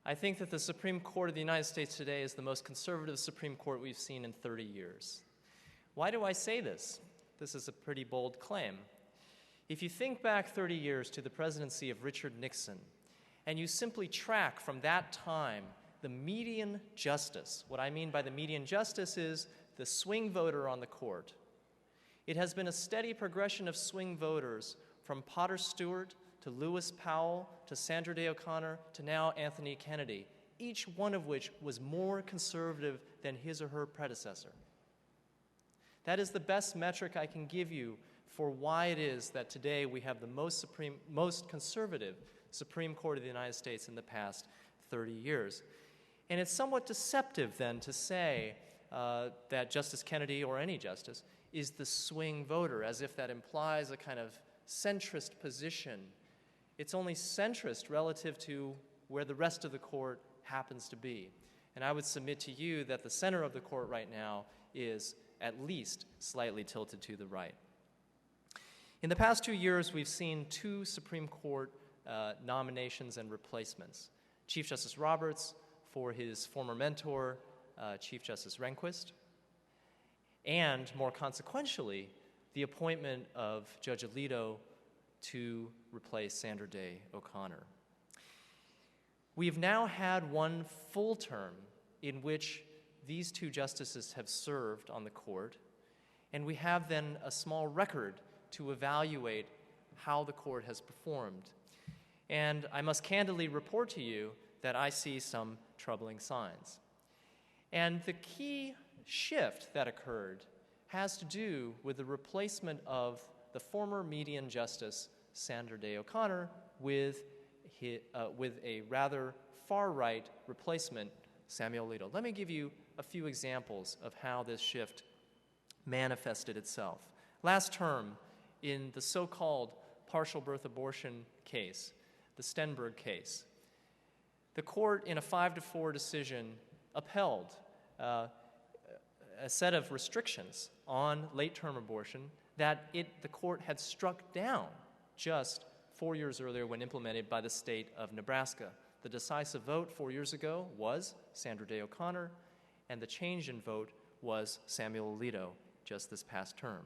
I think that the Supreme Court of the United States today is the most conservative Supreme Court we've seen in 30 years. Why do I say this? This is a pretty bold claim. If you think back 30 years to the presidency of Richard Nixon, and you simply track from that time the median justice, what I mean by the median justice is the swing voter on the court. It has been a steady progression of swing voters from Potter Stewart to Lewis Powell to Sandra Day O'Connor to now Anthony Kennedy, each one of which was more conservative than his or her predecessor. That is the best metric I can give you for why it is that today we have the most conservative Supreme Court of the United States in the past 30 years. And it's somewhat deceptive then to say that Justice Kennedy or any justice is the swing voter, as if that implies a kind of centrist position. It's only centrist relative to where the rest of the court happens to be. And I would submit to you that the center of the court right now is at least slightly tilted to the right. In the past 2 years, we've seen 2 Supreme Court nominations and replacements. Chief Justice Roberts for his former mentor, Chief Justice Rehnquist, and more consequentially, the appointment of Judge Alito to replace Sandra Day O'Connor. We've now had one full term in which these 2 justices have served on the court, and we have then a small record to evaluate how the court has performed. And I must candidly report to you that I see some troubling signs. And the key shift that occurred has to do with the replacement of the former median justice, Sandra Day O'Connor, with a rather far-right replacement, Samuel Alito. Let me give you a few examples of how this shift manifested itself. Last term, in the so-called partial birth abortion case, the Stenberg case, the court, in a 5-4 decision, upheld a set of restrictions on late-term abortion that the court had struck down just 4 years earlier when implemented by the state of Nebraska. The decisive vote 4 years ago was Sandra Day O'Connor, and the change in vote was Samuel Alito just this past term.